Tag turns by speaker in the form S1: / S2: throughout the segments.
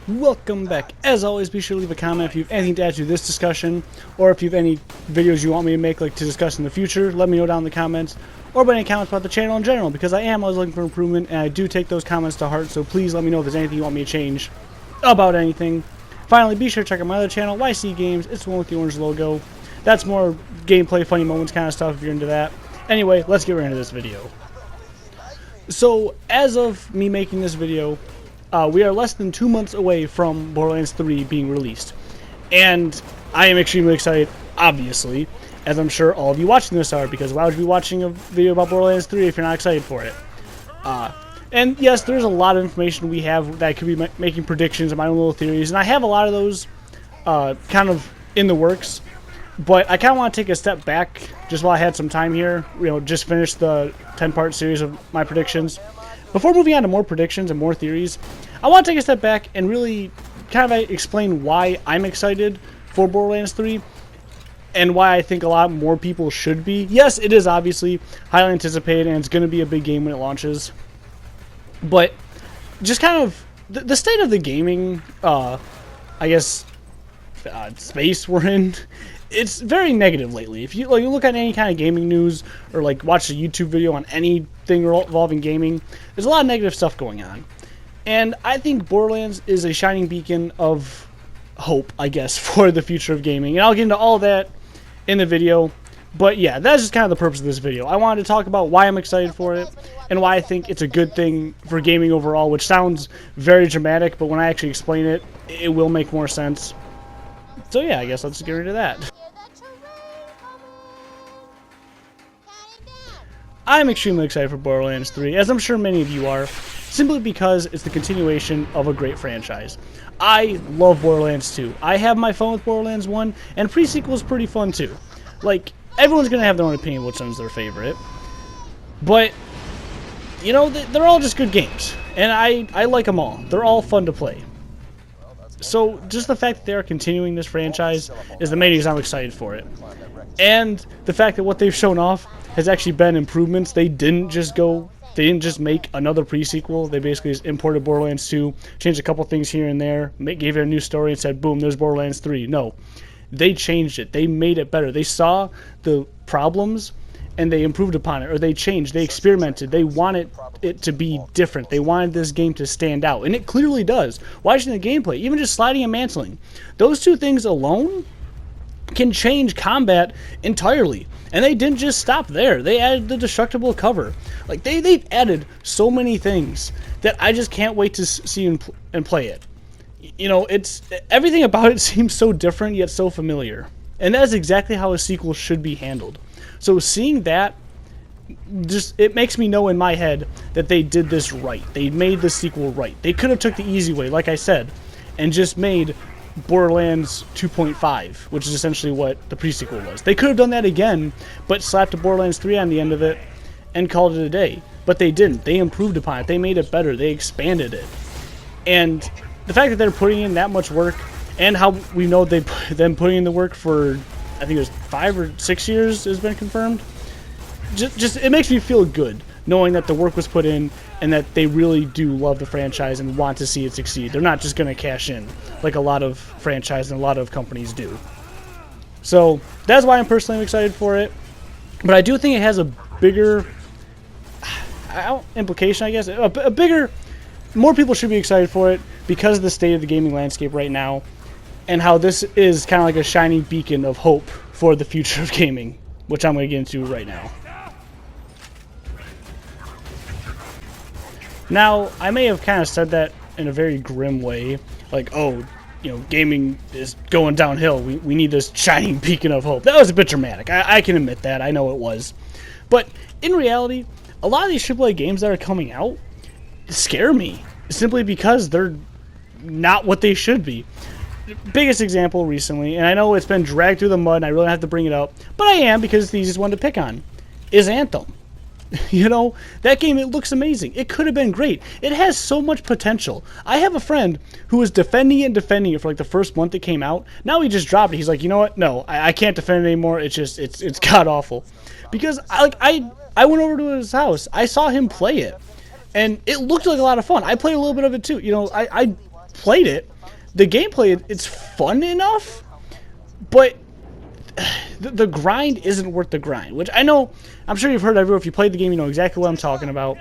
S1: Welcome back. As always, be sure to leave a comment if you have anything to add to this discussion, or if you have any videos you want me to make, like to discuss in the future. Let me know down in the comments, or by any comments about the channel in general, because I am always looking for improvement, and I do take those comments to heart, so please let me know if there's anything you want me to change about anything. Finally, be sure to check out my other channel, YC Games. It's the one with the orange logo. That's more gameplay, funny moments kind of stuff if you're into that. Anyway, let's get right into this video. So, as of me making this video, we are less than 2 months away from Borderlands 3 being released. And I am extremely excited, obviously, as I'm sure all of you watching this are, because why would you be watching a video about Borderlands 3 if you're not excited for it? And yes, there's a lot of information we have that could be making predictions and my own little theories, and I have a lot of those kind of in the works. But I kind of want to take a step back, just while I had some time here, just finish the 10-part series of my predictions. Before moving on to more predictions and more theories, I want to take a step back and really kind of explain why I'm excited for Borderlands 3 and why I think a lot more people should be. Yes, it is obviously highly anticipated and it's going to be a big game when it launches. But just kind of the state of the gaming, space we're in, it's very negative lately. If you look at any kind of gaming news or watch a YouTube video on anything involving gaming, there's a lot of negative stuff going on. And I think Borderlands is a shining beacon of hope, I guess, for the future of gaming. And I'll get into all that in the video. But yeah, that's just kind of the purpose of this video. I wanted to talk about why I'm excited for it and why I think it's a good thing for gaming overall, which sounds very dramatic, but when I actually explain it, it will make more sense. So yeah, I guess let's get into that. I'm extremely excited for Borderlands 3, as I'm sure many of you are, simply because it's the continuation of a great franchise. I love Borderlands 2. I have my fun with Borderlands 1, and pre-sequel is pretty fun too. Everyone's going to have their own opinion which one's their favorite. But, they're all just good games, and I like them all. They're all fun to play. So, just the fact that they are continuing this franchise is the main reason I'm excited for it. And the fact that what they've shown off has actually been improvements. They didn't just make another pre-sequel. They basically just imported Borderlands 2, changed a couple things here and there, gave it a new story and said, boom, there's Borderlands 3. No, they changed it. They made it better. They saw the problems and they improved upon it, or they changed, they experimented. They wanted it to be different. They wanted this game to stand out, and it clearly does. Watching the gameplay, even just sliding and mantling, those two things alone can change combat entirely. And they didn't just stop there. They added the destructible cover. They've added so many things that I just can't wait to see and play it. It's everything about it seems so different yet so familiar. And that is exactly how a sequel should be handled. So seeing that, it makes me know in my head that they did this right. They made the sequel right. They could have took the easy way, like I said, and just made Borderlands 2.5, which is essentially what the pre-sequel was. They could have done that again, but slapped a Borderlands 3 on the end of it and called it a day. But they didn't. They improved upon it. They made it better. They expanded it. And the fact that they're putting in that much work, and how we know them putting in the work for, I think it was 5 or 6 years has been confirmed, just it makes me feel good knowing that the work was put in and that they really do love the franchise and want to see it succeed. They're not just going to cash in like a lot of franchises and a lot of companies do. So that's why I'm personally excited for it. But I do think it has a bigger implication, I guess. A bigger, more people should be excited for it because of the state of the gaming landscape right now and how this is kind of like a shining beacon of hope for the future of gaming, which I'm going to get into right now. Now, I may have kind of said that in a very grim way, gaming is going downhill. We need this shining beacon of hope. That was a bit dramatic. I can admit that. I know it was. But in reality, a lot of these AAA games that are coming out scare me simply because they're not what they should be. Biggest example recently, and I know it's been dragged through the mud and I really don't have to bring it up, but I am because it's the easiest one to pick on, is Anthem. That game, it looks amazing. It could have been great. It has so much potential. I have a friend who was defending it for the first month it came out. Now he just dropped it. He's like, you know what? No, I can't defend it anymore. It's god awful. Because I went over to his house. I saw him play it, and it looked like a lot of fun. I played a little bit of it too. I played it, the gameplay, it's fun enough, but the grind isn't worth the grind, which I know, I'm sure you've heard everywhere. If you played the game, you know exactly what I'm talking about.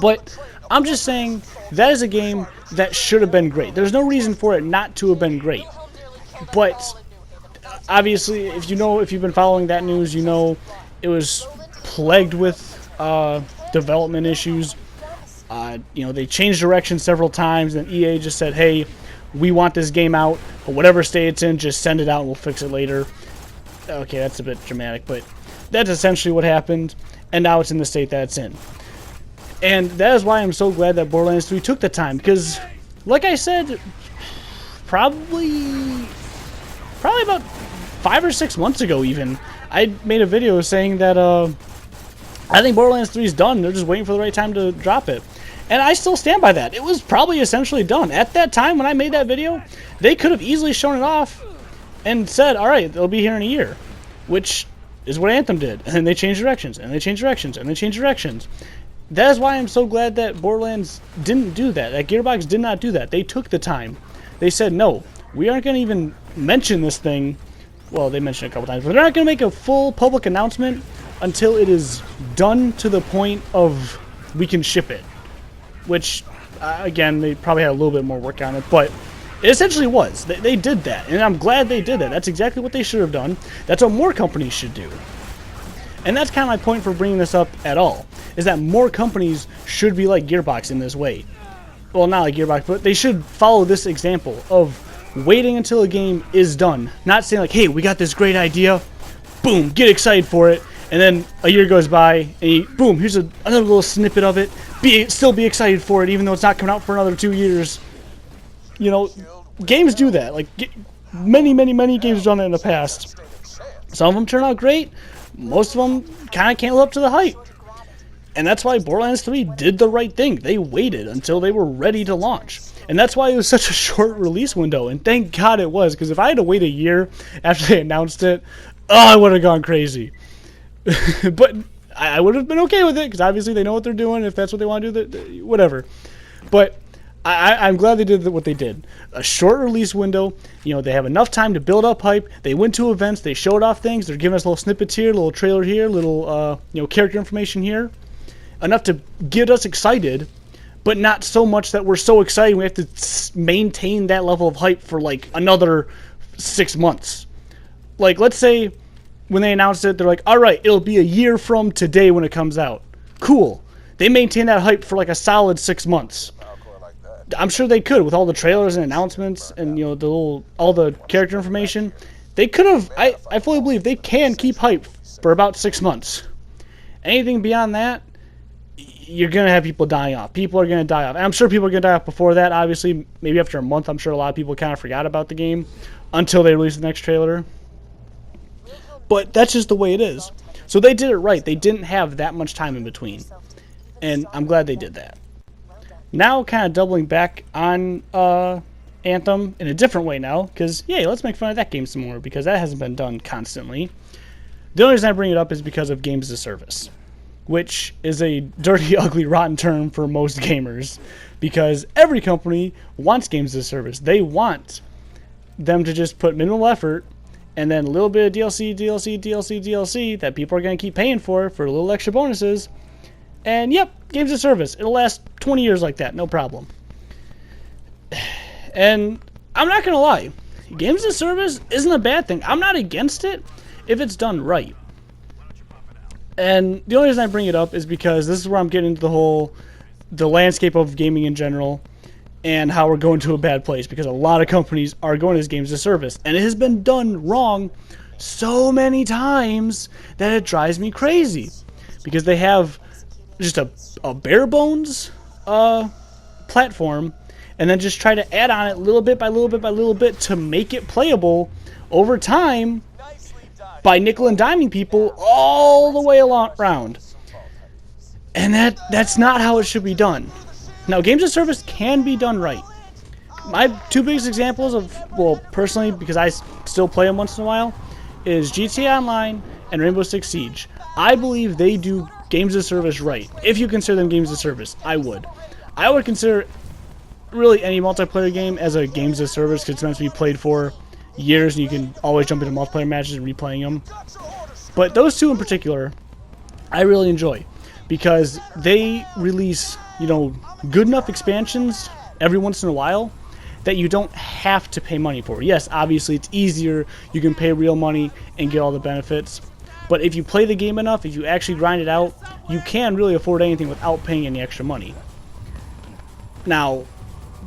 S1: But I'm just saying that is a game that should have been great. There's no reason for it not to have been great. But obviously, if you've been following that news, you know it was plagued with development issues. You know, they changed direction several times, and EA just said, hey, we want this game out, but whatever state it's in, just send it out and we'll fix it later. Okay, that's a bit dramatic, but that's essentially what happened, and now it's in the state that it's in. And that is why I'm so glad that Borderlands 3 took the time, because, like I said, probably about 5 or 6 months ago even, I made a video saying that I think Borderlands 3 is done. They're just waiting for the right time to drop it. And I still stand by that. It was probably essentially done. At that time when I made that video, they could have easily shown it off and said, alright, it'll be here in a year. Which is what Anthem did. And then they changed directions, and they changed directions, and they changed directions. That is why I'm so glad that Borderlands didn't do that. That Gearbox did not do that. They took the time. They said, no, we aren't going to even mention this thing. Well, they mentioned it a couple times, but they're not going to make a full public announcement until it is done to the point of we can ship it. Which, again, they probably had a little bit more work on it, but it essentially was. They did that, and I'm glad they did that. That's exactly what they should have done. That's what more companies should do. And that's kind of my point for bringing this up at all, is that more companies should be like Gearbox in this way. Well, not like Gearbox, but they should follow this example of waiting until a game is done. Not saying like, hey, we got this great idea, boom, get excited for it, and then a year goes by, and boom, here's another little snippet of it, still be excited for it, even though it's not coming out for another 2 years. You know, games do that. Like, many games have done that in the past. Some of them turn out great, most of them kind of can't live up to the hype. And that's why Borderlands 3 did the right thing. They waited until they were ready to launch. And that's why it was such a short release window. And thank God it was, because if I had to wait a year after they announced it, I would have gone crazy. But I would have been okay with it, because obviously they know what they're doing. If that's what they want to do, whatever. But I'm glad they did what they did. A short release window. You know, they have enough time to build up hype. They went to events. They showed off things. They're giving us little snippets here, little trailer here, little character information here. Enough to get us excited, but not so much that we're so excited we have to maintain that level of hype for like another 6 months. Like, let's say when they announced it, they're like, alright, it'll be a year from today when it comes out. Cool. They maintain that hype for like a solid 6 months. I'm sure they could with all the trailers and announcements and, you know, all the character information. They could have, I fully believe they can keep hype for about 6 months. Anything beyond that, you're going to have people dying off. People are going to die off. And I'm sure people are going to die off before that, obviously. Maybe after a month, I'm sure a lot of people kind of forgot about the game until they release the next trailer. But that's just the way it is. So they did it right. They didn't have that much time in between. And I'm glad they did that. Now, kind of doubling back on Anthem in a different way now. Because, yay, let's make fun of that game some more. Because that hasn't been done constantly. The only reason I bring it up is because of games as a service, which is a dirty, ugly, rotten term for most gamers, because every company wants games as a service. They want them to just put minimal effort and then a little bit of DLC that people are going to keep paying for a little extra bonuses. And yep, games as a service. It'll last 20 years like that, no problem. And I'm not going to lie, games as a service isn't a bad thing. I'm not against it if it's done right. And the only reason I bring it up is because this is where I'm getting into the landscape of gaming in general and how we're going to a bad place, because a lot of companies are going to this games as a service, and it has been done wrong so many times that it drives me crazy, because they have just a bare bones platform and then just try to add on it little bit by little bit by little bit to make it playable over time by nickel and diming people all the way around. And that's not how it should be done. Now, games as a service can be done right. My two biggest examples of, well, personally, because I still play them once in a while, is GTA Online and Rainbow Six Siege. I believe they do games as a service right. If you consider them games as a service, I would. I would consider really any multiplayer game as a games as a service, because it's meant to be played for years and you can always jump into multiplayer matches and replaying them. But those two in particular, I really enjoy because they release, you know, good enough expansions every once in a while that you don't have to pay money for. Yes, obviously it's easier. You can pay real money and get all the benefits. But if you play the game enough, if you actually grind it out, you can really afford anything without paying any extra money. Now,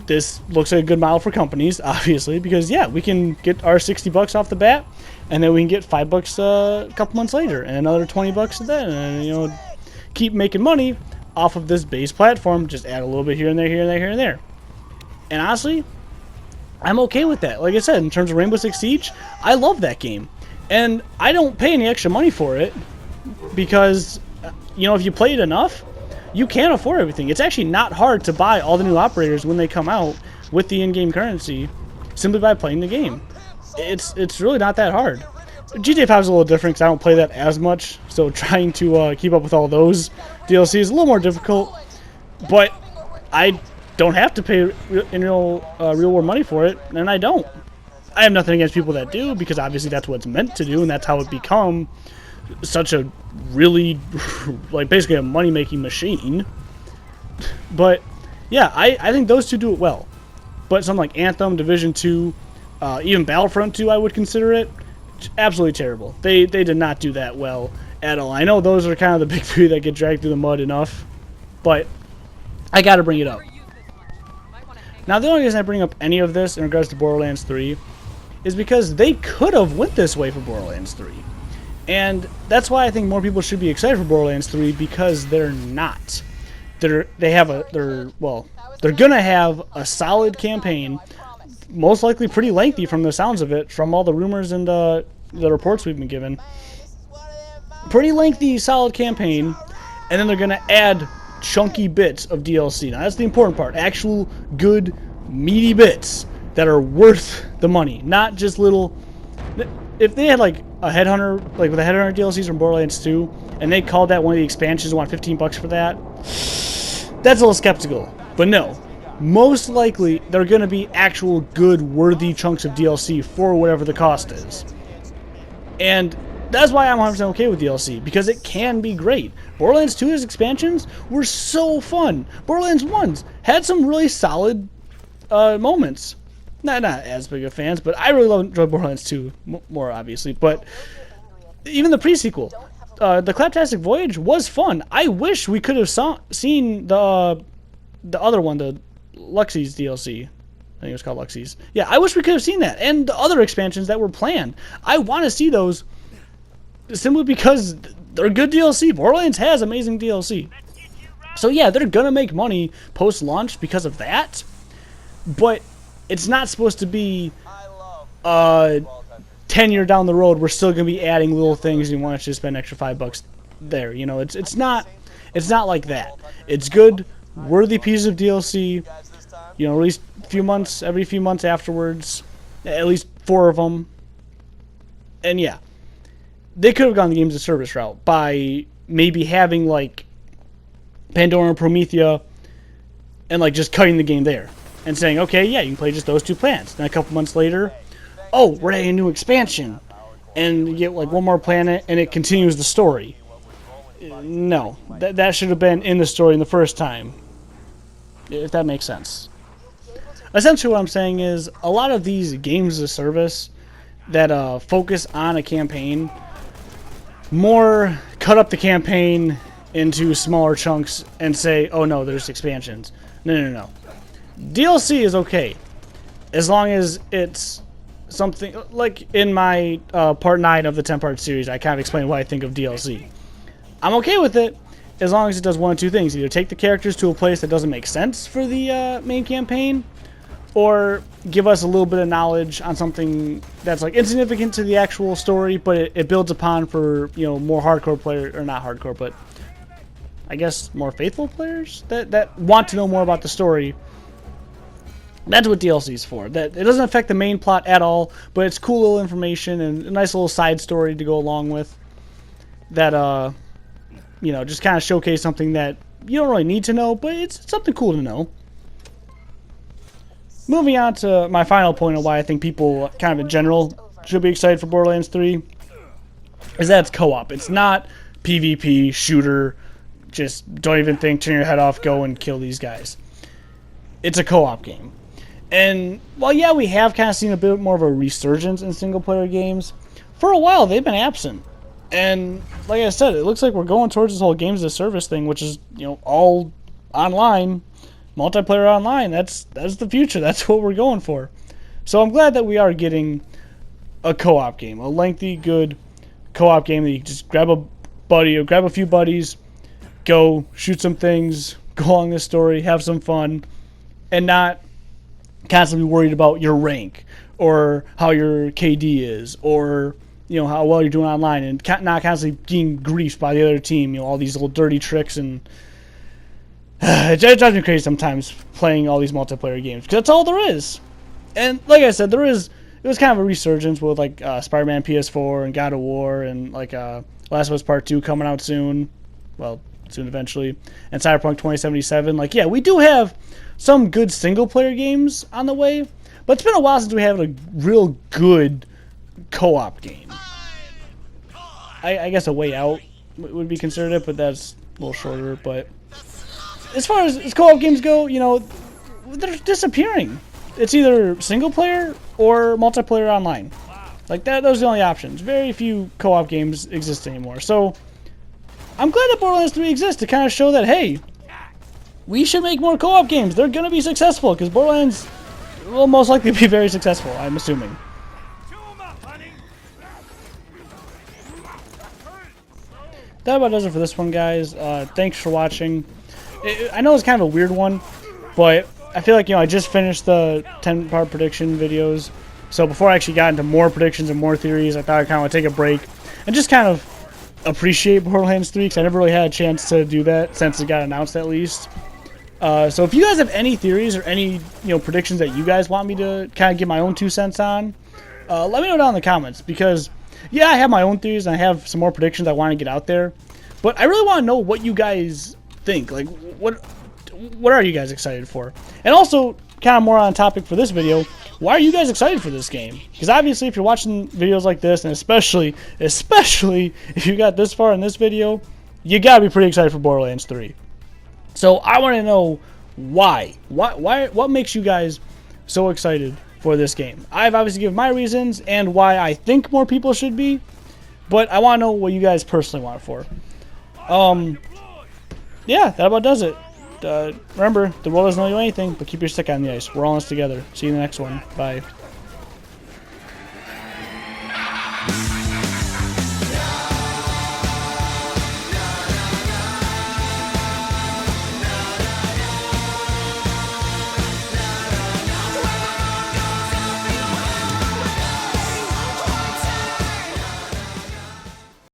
S1: this looks like a good model for companies, obviously, because yeah, we can get our $60 off the bat, and then we can get $5 a couple months later, and another $20 then, and you know, keep making money off of this base platform. Just add a little bit here and there, here and there, here and there. And honestly, I'm okay with that. Like I said, in terms of Rainbow Six Siege, I love that game, and I don't pay any extra money for it because, you know, if you play it enough, you can afford everything. It's actually not hard to buy all the new operators when they come out with the in-game currency simply by playing the game. It's really not that hard. GTA 5 is a little different because I don't play that as much, so trying to keep up with all those DLCs is a little more difficult, but I don't have to pay in real world money for it, and I don't. I have nothing against people that do, because obviously that's what it's meant to do, and that's how it become such a really, like, basically a money-making machine. But yeah, I think those two do it well. But something like Anthem, Division 2, even Battlefront 2, I would consider it absolutely terrible. They did not do that well at all. I know those are kind of the big three that get dragged through the mud enough, but I gotta bring it up. Now, the only reason I bring up any of this in regards to Borderlands 3 is because they could have went this way for Borderlands 3. And that's why I think more people should be excited for Borderlands 3, because they're not. They're gonna have a solid campaign, most likely pretty lengthy from the sounds of it, from all the rumors and the reports we've been given. Pretty lengthy, solid campaign, and then they're gonna add chunky bits of DLC. Now that's the important part. Actual good, meaty bits that are worth the money, not just little. If they had like a Headhunter, like with the Headhunter DLCs from Borderlands 2, and they called that one of the expansions and want $15 for that, that's a little skeptical. But no, most likely they're going to be actual good, worthy chunks of DLC for whatever the cost is. And that's why I'm 100% okay with DLC, because it can be great. Borderlands 2's expansions were so fun. Borderlands 1's had some really solid moments. Not as big of fans, but I really enjoyed Borderlands 2 more, obviously. But even the pre-sequel, the Claptastic Voyage was fun. I wish we could have seen the other one, the Luxie's DLC. I think it was called Luxie's. Yeah, I wish we could have seen that, and the other expansions that were planned. I want to see those simply because they're good DLC. Borderlands has amazing DLC. So yeah, they're gonna make money post-launch because of that, but it's not supposed to be 10 years down the road we're still gonna be adding little things and you want us to spend extra $5 there. You know, it's not like that. It's good, worthy pieces of DLC. You know, released every few months afterwards, at least 4 of them. And yeah, they could have gone the games as a service route by maybe having like Pandora and Promethea and like just cutting the game there and saying, okay, yeah, you can play just those 2 planets. Then a couple months later, oh, we're adding a new expansion, and you get like one more planet and it continues the story. No, that should have been in the story in the first time, if that makes sense. Essentially what I'm saying is a lot of these games as a service that focus on a campaign more cut up the campaign into smaller chunks and say, oh no, there's expansions. No. DLC is okay as long as it's something like in my part 9 of the 10-part series. I kind of explain what I think of DLC. I'm okay with it as long as it does one of 2 things: either take the characters to a place that doesn't make sense for the main campaign, or give us a little bit of knowledge on something that's like insignificant to the actual story, but it builds upon for, you know, more hardcore players, or not hardcore, but I guess more faithful players that want to know more about the story. That's what DLC is for. That it doesn't affect the main plot at all, but it's cool little information and a nice little side story to go along with. That you know, just kind of showcase something that you don't really need to know, but it's something cool to know. moving on to my final point of why I think people kind of in general should be excited for Borderlands 3 is that it's co-op. It's not PvP, shooter, just don't even think, turn your head off, go and kill these guys. It's a co-op game. And while, yeah, we have kind of seen a bit more of a resurgence in single-player games, for a while they've been absent. And like I said, it looks like we're going towards this whole games as a service thing, which is, you know, all online, multiplayer online. That's the future. That's what we're going for. So I'm glad that we are getting a co-op game, a lengthy, good co-op game that you can just grab a buddy or grab a few buddies, go shoot some things, go along this story, have some fun, and not constantly worried about your rank or how your KD is or, you know, how well you're doing online, and not constantly getting griefed by the other team, you know, all these little dirty tricks. And it drives me crazy sometimes playing all these multiplayer games because that's all there is. And like I said, it was kind of a resurgence with like Spider-Man PS4 and God of War and like Last of Us Part 2 coming out soon, well, soon eventually, and Cyberpunk 2077. Like, yeah, we do have some good single-player games on the way, but it's been a while since we have a real good co-op game. I guess A Way Out would be considered it, but that's a little shorter. But as far as co-op games go, you know, they're disappearing. It's either single-player or multiplayer online. Like, those are the only options. Very few co-op games exist anymore. So I'm glad that Borderlands 3 exists to kind of show that, hey, we should make more co-op games. They're going to be successful because Borderlands will most likely be very successful, I'm assuming. That about does it for this one, guys. Thanks for watching. I know it's kind of a weird one, but I feel like, you know, I just finished the 10-part prediction videos. So before I actually got into more predictions and more theories, I thought I'd kind of want to take a break and just kind of appreciate Borderlands 3 because I never really had a chance to do that since it got announced, at least. So if you guys have any theories or any, you know, predictions that you guys want me to kind of give my own 2 cents on, let me know down in the comments because, yeah, I have my own theories and I have some more predictions I want to get out there, but I really want to know what you guys think. Like, what are you guys excited for? And also, kind of more on topic for this video, why are you guys excited for this game? Because obviously, if you're watching videos like this, and especially if you got this far in this video, you gotta be pretty excited for Borderlands 3. So I want to know why. What makes you guys so excited for this game? I've obviously given my reasons and why I think more people should be, but I want to know what you guys personally want it for. Yeah, that about does it. Remember, the world doesn't owe you anything, but keep your stick on the ice. We're all in this together. See you in the next one. Bye.